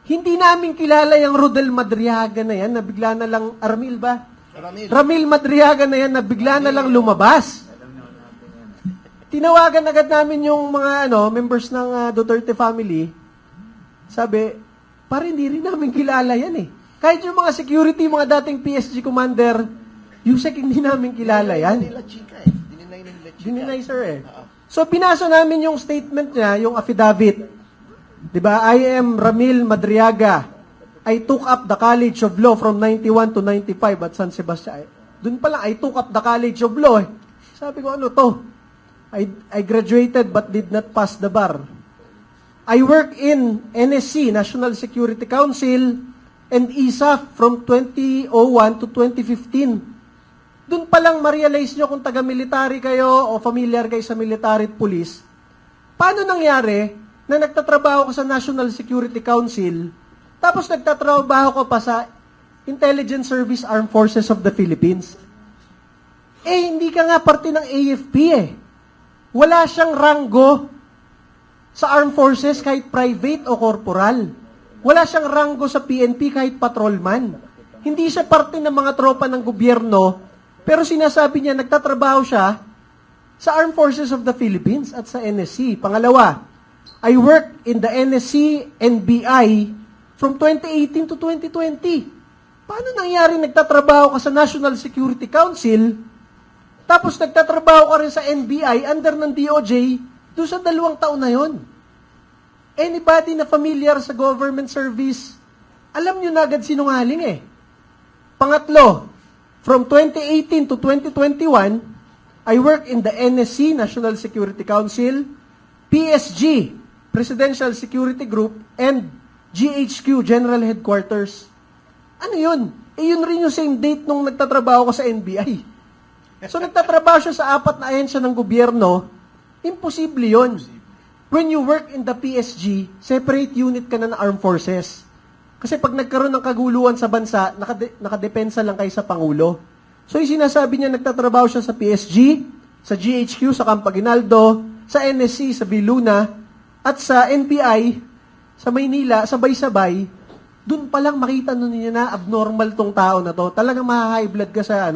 Hindi namin kilala yung Rodel Madriaga na yan, na bigla na lang, Armil ba? Ramil Madriaga na yan, na bigla na lang lumabas. Tinawagan agad namin yung mga members ng Duterte family. Sabi, hindi rin namin kilala yan eh. Kahit yung mga security, mga dating PSG commander, Yusek, hindi namin kilala yan. Dininay sir eh. So, pinasa namin yung statement niya, yung affidavit. Diba? I am Ramil Madriaga. I took up the College of Law from 91 to 95 at San Sebastian. Doon pa lang, I took up the College of Law. Sabi ko, ano to? I graduated but did not pass the bar. I work in NSC, National Security Council, and ISAF from 2001 to 2015. Doon pa lang ma-realize nyo kung taga-military kayo o familiar kayo sa military at police. Paano nangyari na nagtatrabaho ko sa National Security Council, tapos nagtatrabaho ko pa sa Intelligence Service Armed Forces of the Philippines? Hindi ka nga parte ng AFP eh. Wala siyang ranggo sa Armed Forces kahit private o corporal. Wala siyang ranggo sa PNP kahit patrolman. Hindi siya parte ng mga tropa ng gobyerno, pero sinasabi niya nagtatrabaho siya sa Armed Forces of the Philippines at sa NSC. Pangalawa, I worked in the NSC NBI from 2018 to 2020. Paano nangyari nagtatrabaho ka sa National Security Council, tapos nagtatrabaho ka rin sa NBI under ng DOJ doon sa 2 taon na yon? Anybody na familiar sa government service, alam nyo na agad sinungaling eh. Pangatlo, from 2018 to 2021, I worked in the NSC, National Security Council, PSG, Presidential Security Group, and GHQ, General Headquarters. Ano yun? Yun rin yung same date nung nagtatrabaho ko sa NBI. So nagtatrabaho siya sa 4 na ahensya ng gobyerno, imposible yun. When you work in the PSG, separate unit ka na ng armed forces. Kasi pag nagkaroon ng kaguluhan sa bansa, nakadepensa lang kayo sa Pangulo. So yung sinasabi niya, nagtatrabaho siya sa PSG, sa GHQ, sa Camp Aguinaldo, sa NSC, sa Viluna, at sa NBI, sa Maynila, sabay-sabay, dun pa lang makita nun niya na abnormal tong tao na to. Talagang ma-high blood ka sa